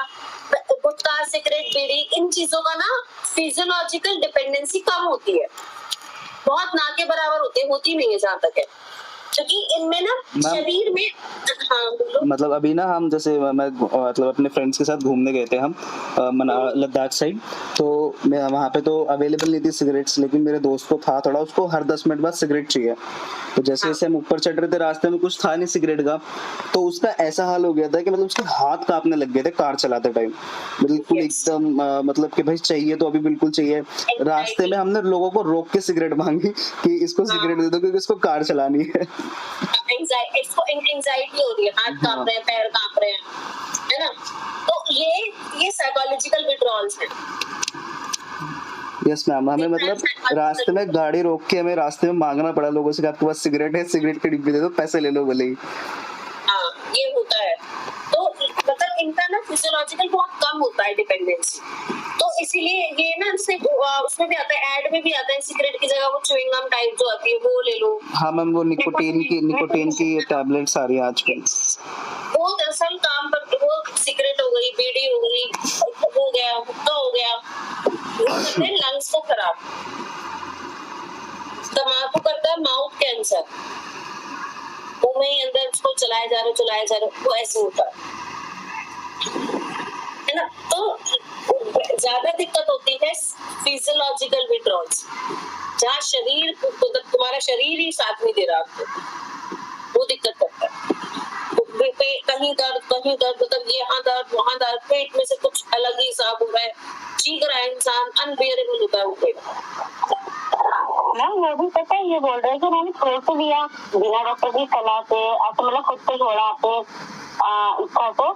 गुटखा, सिगरेट, बीड़ी, इन चीजों का ना फिजियोलॉजिकल डिपेंडेंसी कम होती है, बहुत ना के बराबर होती नहीं है जहाँ तक है, क्योंकि इनमें ना शरीर में, हाँ बोलो। मतलब अभी ना हम जैसे मैं मतलब अपने फ्रेंड्स के साथ घूमने गए थे हम लद्दाख साइड। तो मैं वहाँ पे तो अवेलेबल नहीं थी सिगरेट्स, लेकिन मेरे दोस्त को था थोड़ा, उसको हर 10 मिनट बाद सिगरेट चाहिए। तो जैसे जैसे हम ऊपर चढ़ रहे थे रास्ते में कुछ था नहीं सिगरेट का, तो उसका ऐसा हाल हो गया था कि मतलब उसके हाथ कांपने लग गए थे कार चलाते टाइम, बिल्कुल एकदम मतलब कि भाई चाहिए तो अभी बिल्कुल चाहिए। रास्ते में हमने लोगों को रोक के सिगरेट मांगी कि इसको सिगरेट दे दो क्योंकि इसको कार चलानी है। एंजाइटी हो रही है, हाथ कांप रहे हैं, पैर कांप रहे हैं, है ना। तो ये साइकोलॉजिकल विड्रॉल्स हैं। यस मैम, हमें मतलब रास्ते में गाड़ी रोक के हमें रास्ते में मांगना पड़ा लोगों से कि आपके पास सिगरेट है, सिगरेट की डिब्बी दे दो, पैसे ले लो भले ही। हाँ, ये होता है। तो मतलब इनका ना फिजियोलॉजिकल बहुत कम होता है डिपेंडेंसी। तो इसीलिए ये ना जैसे उसमें भी आता है, एड में भी आता है, सिगरेट की जगह वो च्युइंग गम टाइप जो आती है वो ले लो। हाँ मैम, वो निकोटीन की टैबलेट्स आ रही है आजकल। वो दरअसल काम पर वो सिगरेट हो गई, बीड़ी हो गई, हो गया, हुक्का हो गया, वो करते हैं लंग्स को खराब। तम्बाकू करता है माउथ कैंसर, वो में अंदर उसको चलाया जा रहा वो ऐसे होता है ना। तो ज्यादा दिक्कत होती है फिजियोलॉजिकल विड्रॉल्स, जहाँ शरीर तुम्हारा शरीर ही साथ नहीं दे रहा आपको, वो दिक्कत करता है। कहीं दर्द मतलब यहाँ दर्द वहाँ दर्द, पेट में से कुछ अलग ही हिसाब हो रहा है, चीख रहा है इंसान, अनबियरेबल होता है वो पेट। मैम वो भी पता है, ये बोल रहे हैं कि मैंने छोड़ तो दिया बिना डॉक्टर की सलाह से, ऐसे मतलब खुद से छोड़ा आपने इच्छा से,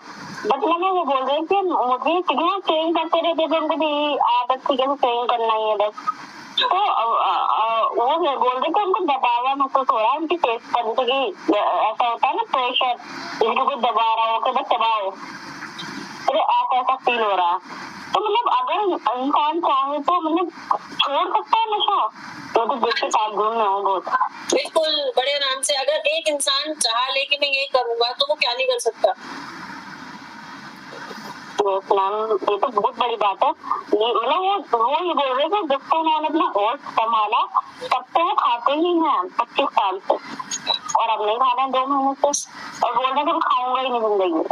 बट मैंने वो बोल रहे हैं कि मुझे कितना ट्रेन करते रहते थे, उनको भी आदत थी कैसे ट्रेन करना ही है बस। तो वो बोल रहे थे उनको दबावा महसूस हो रहा है उनकी फेस पर, जैसे कि ऐसा होता है ना प्रेशर, जिसको कोई दबा रहा हो कि बस दबाओ, तो ऐसा फील हो रहा है। तो मतलब अगर इंसान चाहे तो मतलब छोड़ सकता है नशा, तो देख के ताज्जुब में हो बहुत। बिल्कुल बड़े आराम से, अगर एक इंसान चाह ले कि मैं ये करूंगा तो वो क्या नहीं कर सकता। मैम ये तो बहुत बड़ी बात है। मतलब वो ये बोल रहे थे जब से उन्होंने अपना होश संभाला तब से वो खाते ही हैं 25 साल से, और अब नहीं खा रहे 2 महीने से, और बोल रहे थे खाऊंगा ही नहीं जिंदगी में।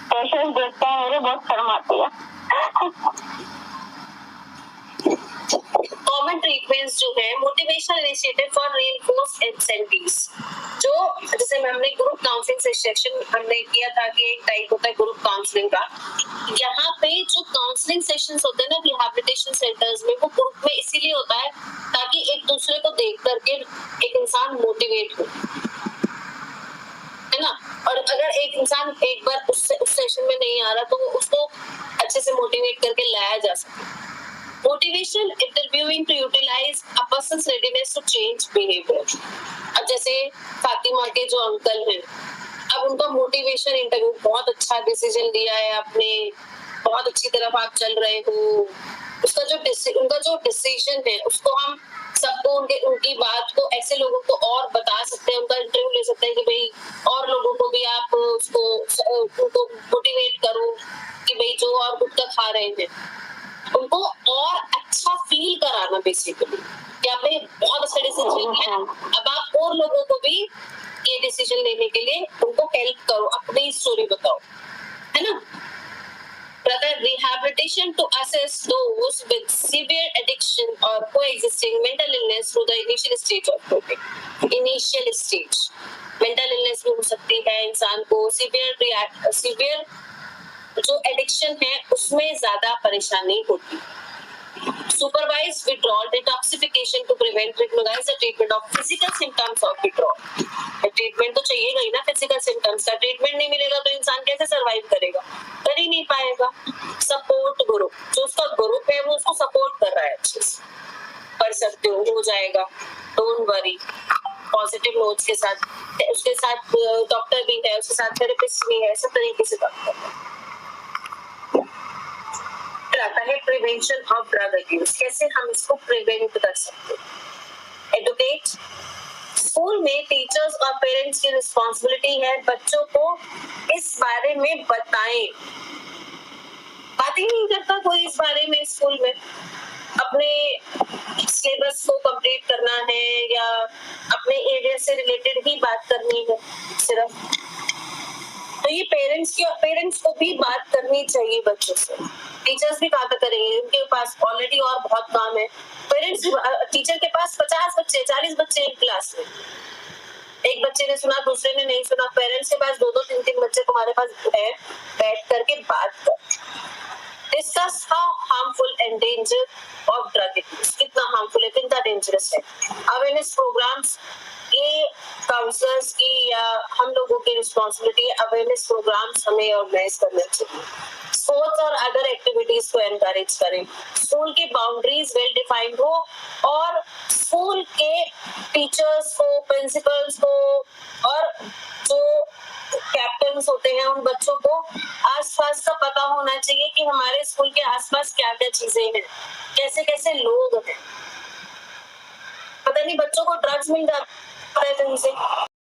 पेशेंट देखता है मेरे, बहुत शर्म आती है। कॉमन ट्रीटमेंट्स जो है, motivational initiative for reinforced incentives, जो जैसे हमने ग्रुप काउंसलिंग सेशन हमने किया था कि एक टाइप होता है ग्रुप काउंसलिंग का। यहाँ पे जो काउंसलिंग सेशंस होते हैं ना रिहैबिलिटेशन सेंटर्स में, वो ग्रुप में इसीलिए होता है ताकि एक दूसरे को देख करके एक इंसान मोटिवेट हो, है ना। और अगर एक इंसान एक बार उस सेशन में नहीं आ रहा तो उसको अच्छे से मोटिवेट करके लाया जा सके। Motivation interviewing to utilize a person's readiness to change behaviour. अब जैसे फातिमा के जो अंकल हैं, अब उनका मोटिवेशन इंटरव्यू, बहुत अच्छा डिसीजन लिया है आपने, बहुत अच्छी तरफ आप चल रहे हो, उसका उनका जो डिसीजन है उसको हम सबको उनकी बात को ऐसे लोगों को और बता सकते हैं, उनका इंटरव्यू ले सकते हैं कि भाई और लोगों को भी आप उनको मोटिवेट करो कि भाई जो और गुटखा खा रहे हैं उनको और अच्छा फील कराना, बेसिकली कि आपने बहुत अच्छा डिसीजन लिया, अब आप और लोगों को भी ये डिसीजन लेने के लिए उनको हेल्प करो, अपनी स्टोरी बताओ, है ना। Rather, rehabilitation to assess those with severe addiction or coexisting mental illness through the initial stage of coping. Initial stage, mental illness भी हो सकती है इंसान को, severe जो एडिक्शन है उसमें ज्यादा परेशानी होती। Supervised withdrawal detoxification to prevent recognize the treatment of physical symptoms of withdrawal. Treatment तो चाहिएगा ही ना, फिजिकल सिम्टम्स का ट्रीटमेंट नहीं मिलेगा तो इंसान कैसे सरवाइव करेगा, कर ही नहीं पाएगा। सपोर्ट ग्रुप, जो उसका ग्रुप है वो उसको सपोर्ट कर रहा है, अच्छे से कर सकते हो जाएगा, डोंट वरी। पॉजिटिव नोट्स के साथ, उसके साथ डॉक्टर भी है, उसके साथ थेरेपिस्ट भी है, सब तरीके से बात करते हैं। आता है प्रिवेंशन ऑफ ड्रग अब्यूज, कैसे हम इसको प्रिवेंट कर सकते हैं। एडुकेट, स्कूल में टीचर्स और पेरेंट्स की रिस्पॉन्सिबिलिटी है बच्चों को इस बारे में बताएं। बात ही नहीं करता कोई इस बारे में स्कूल में, अपने सिलेबस को कंप्लीट करना है या अपने एरिया से रिलेटेड ही बात करनी है सिर्फ, तो ये पेरेंट्स को भी बात करनी चाहिए बच्चों से। टीचर्स भी कहाँ तक करेंगे, उनके पास ऑलरेडी और बहुत काम है। पेरेंट्स टीचर के पास 50 बच्चे 40 बच्चे एक क्लास में, एक बच्चे ने सुना दूसरे ने नहीं सुना, पेरेंट्स के पास 2-2 3-3 बच्चे तुम्हारे पास है, बैठ करके बात कर, discuss how harmful and danger of drug use, कितना हार्मफुल है, कितना डेंजरस है। अवेयरनेस प्रोग्राम्स ये काउंसलर्स की या हम लोगों की रिस्पॉन्सिबिलिटी है, अवेयरनेस प्रोग्राम्स हमें ऑर्गेनाइज करना चाहिए। स्पोर्ट्स और अदर एक्टिविटीज को एनकरेज करें, स्कूल की बाउंड्रीज वेल डिफाइंड हो और स्कूल के टीचर्स को, प्रिंसिपल्स को और जो कैप्टन्स होते हैं उन बच्चों को आसपास का पता होना चाहिए कि हमारे स्कूल के आसपास क्या क्या चीजें हैं, कैसे कैसे लोग हैं। पता नहीं बच्चों को ड्रग्स मिल जाता है कहीं से,